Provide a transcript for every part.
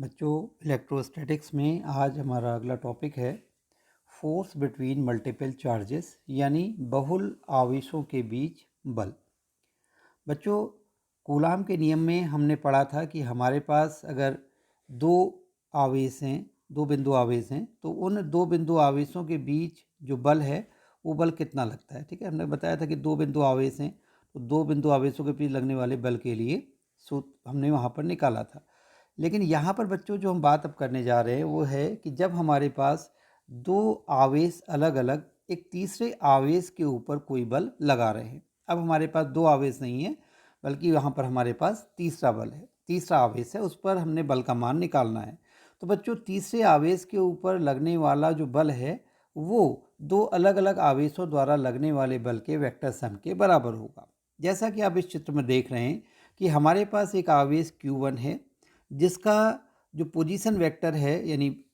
बच्चों, इलेक्ट्रोस्टैटिक्स में आज हमारा अगला टॉपिक है फोर्स बिटवीन मल्टीपल चार्जेस, यानी बहुल आवेशों के बीच बल। बच्चों, कूलाम के नियम में हमने पढ़ा था कि हमारे पास अगर दो आवेश हैं, दो बिंदु आवेश हैं, तो उन दो बिंदु आवेशों के बीच जो बल है वो बल कितना लगता है। ठीक है, हमने बताया था कि दो बिंदु आवेश हैं, तो दो बिंदु आवेशों के बीच लगने वाले बल के लिए सूत्र हमने वहाँ पर निकाला था। लेकिन यहाँ पर बच्चों जो हम बात अब करने जा रहे हैं वो है कि जब हमारे पास दो आवेश अलग अलग एक तीसरे आवेश के ऊपर कोई बल लगा रहे हैं। अब हमारे पास दो आवेश नहीं है, बल्कि यहाँ पर हमारे पास तीसरा बल है, तीसरा आवेश है, उस पर हमने बल का मान निकालना है। तो बच्चों, तीसरे आवेश के ऊपर लगने वाला जो बल है वो दो अलग अलग आवेशों द्वारा लगने वाले बल के वेक्टर सम के बराबर होगा। जैसा कि आप इस चित्र में देख रहे हैं कि हमारे पास एक आवेश Q1 है, जिसका जो पोजीशन वेक्टर है, यानी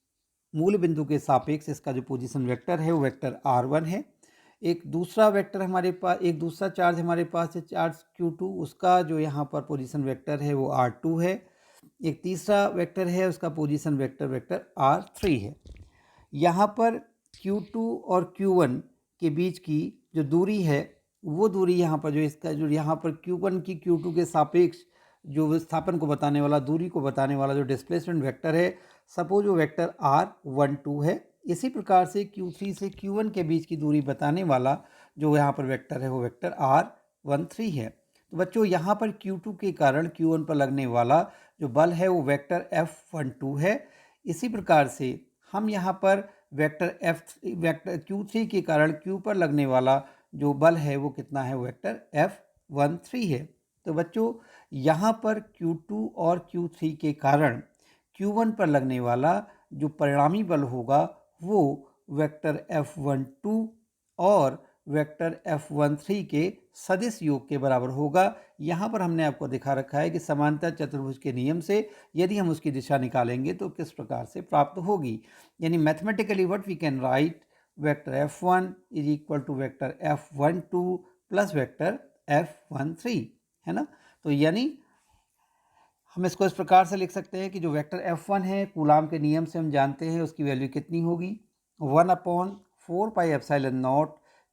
मूल बिंदु के सापेक्ष इसका जो पोजीशन वेक्टर है वो वेक्टर r1 है। एक दूसरा वेक्टर हमारे पास, एक दूसरा चार्ज हमारे पास है चार्ज Q2, उसका जो यहाँ पर पोजीशन वेक्टर है वो r2 है। एक तीसरा वेक्टर है, उसका पोजीशन वेक्टर वेक्टर r3 है। यहाँ पर Q2 और Q1 के बीच की जो दूरी है वो दूरी यहाँ पर जो इसका जो यहाँ पर Q1 की Q2 के सापेक्ष जो विस्थापन को बताने वाला, दूरी को बताने वाला जो डिस्प्लेसमेंट वेक्टर है, सपोज वो वेक्टर r12 है। इसी प्रकार से Q3 से Q1 के बीच की दूरी बताने वाला जो यहाँ पर वेक्टर है वो वेक्टर r13 है। तो बच्चों, यहाँ पर Q2 के कारण Q1 पर लगने वाला जो बल है वो वेक्टर F12 है। इसी प्रकार से हम यहाँ पर वेक्टर Q3 के कारण Q पर लगने वाला जो बल है वो कितना है, वेक्टर F13 है। तो बच्चों, यहाँ पर Q2 और Q3 के कारण Q1 पर लगने वाला जो परिणामी बल होगा वो वेक्टर F12 और वेक्टर F13 के सदिश योग के बराबर होगा। यहाँ पर हमने आपको दिखा रखा है कि समांतर चतुर्भुज के नियम से यदि हम उसकी दिशा निकालेंगे तो किस प्रकार से प्राप्त होगी। यानी mathematically what we can write, vector F1 is equal to vector F12 plus vector F13, है ना। तो यानी हम इसको इस प्रकार से लिख सकते हैं कि जो वेक्टर F1 है, कूलाम के नियम से हम जानते हैं उसकी वैल्यू कितनी होगी, 1/4πε0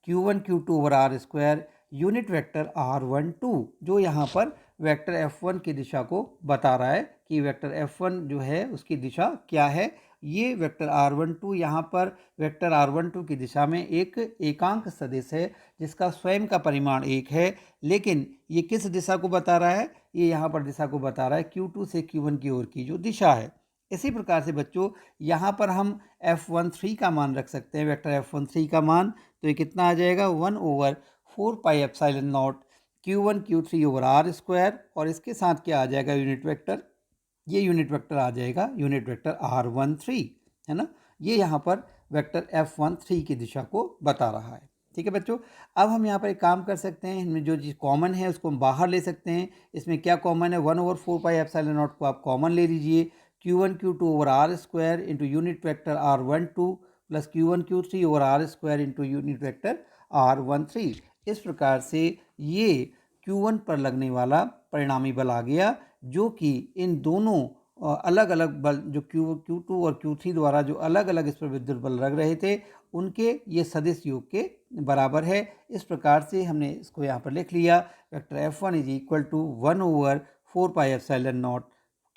Q1 Q2 over R square unit vector R12, जो यहाँ पर वेक्टर F1 की दिशा को बता रहा है कि वेक्टर F1 जो है उसकी दिशा क्या है। ये वेक्टर R12 यहाँ पर वेक्टर R12 की दिशा में एक एकांक सदिश है जिसका स्वयं का परिमाण 1 है, लेकिन ये किस दिशा को बता रहा है, ये यहाँ पर दिशा को बता रहा है Q2 से Q1 की ओर की जो दिशा है। इसी प्रकार से बच्चों, यहाँ पर हम F13 का मान रख सकते हैं, वेक्टर F13 का मान, तो ये कितना आ जाएगा, 1/4πε0 Q1 Q3 over R square, और इसके साथ क्या आ जाएगा, यूनिट वेक्टर, ये यूनिट वेक्टर आ जाएगा यूनिट वेक्टर R13, है ना। ये यहाँ पर वेक्टर F13 की दिशा को बता रहा है। ठीक है बच्चों, अब हम यहाँ पर एक काम कर सकते हैं, इनमें जो चीज़ कॉमन है उसको हम बाहर ले सकते हैं। इसमें क्या कॉमन है, 1/4πε0 को आप कॉमन ले लीजिए, Q1 Q2 over R square into unit vector R12 plus Q1 Q3 over R square into unit vector R13। इस प्रकार से ये Q1 पर लगने वाला परिणामी बल आ गया, जो कि इन दोनों अलग अलग बल जो Q2 और Q3 द्वारा जो अलग अलग इस पर विद्युत बल लग रहे थे उनके ये सदिश योग के बराबर है। इस प्रकार से हमने इसको यहाँ पर लिख लिया, vector F1 is equal to 1/4πε0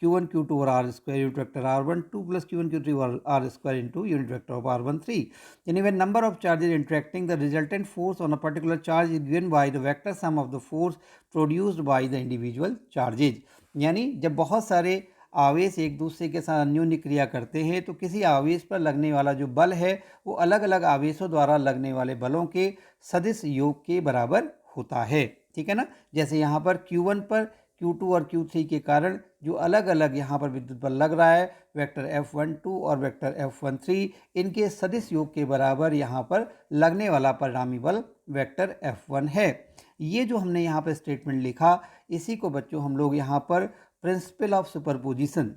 Q1 Q2 over R square unit vector R12 plus Q1 Q3 over R square into unit vector of R13। यानी when number of charges interacting, the resultant force on a particular charge is given by the vector sum of the force produced by the individual charges। यानी जब बहुत सारे आवेश एक दूसरे के साथ अन्योन्य क्रिया करते हैं तो किसी आवेश पर लगने वाला जो बल है वो अलग अलग आवेशों द्वारा लगने वाले बलों के सदिश योग के बराबर होता है। ठीक है ना। जैसे यहाँ पर Q1 पर Q2 और Q3 के कारण जो अलग अलग यहाँ पर विद्युत बल लग रहा है, वेक्टर F12 और वेक्टर F13, इनके सदिश योग के बराबर यहाँ पर लगने वाला परिणामी बल वेक्टर F1 है। ये जो हमने यहाँ पर स्टेटमेंट लिखा, इसी को बच्चों हम लोग यहाँ पर प्रिंसिपल ऑफ सुपरपोजिशन,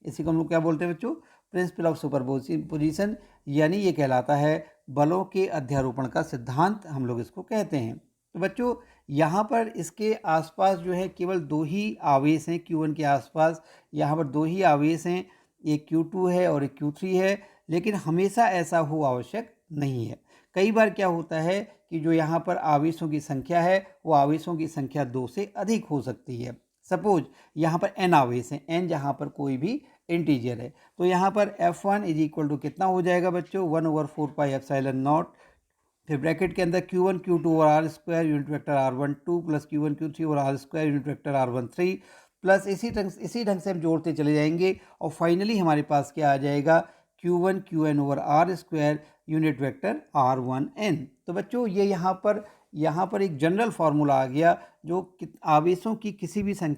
इसी को हम लोग क्या बोलते हैं बच्चों, प्रिंसिपल ऑफ सुपरपोजिशन, यानी ये कहलाता है बलों के अध्यारोपण का सिद्धांत, हम लोग इसको कहते हैं। तो बच्चों, यहाँ पर इसके आसपास जो है केवल दो ही आवेश हैं, Q1 के आसपास यहाँ पर दो ही आवेश हैं, एक Q2 है और एक Q3 है, लेकिन हमेशा ऐसा हो आवश्यक नहीं है। कई बार क्या होता है कि जो यहाँ पर आवेशों की संख्या है वो आवेशों की संख्या 2 से अधिक हो सकती है। सपोज यहाँ पर n आवेश हैं, n जहाँ पर कोई भी इंटीजर है, तो यहाँ पर F1 इज इक्वल टू कितना हो जाएगा बच्चों, 1/4 पाई एप्सिलॉन नॉट, फिर ब्रैकेट के अंदर Q1 Q2 और R square unit vector R12 plus Q1 Q3 और R square unit vector R13 plus इसी ढंग से हम जोड़ते चले जाएंगे और फाइनली हमारे पास क्या आ जाएगा, Q1 QN over R square unit vector R1N। तो बच्चों ये यहाँ पर एक जनरल फार्मूला आ गया जो आवेशों की किसी भी संख्या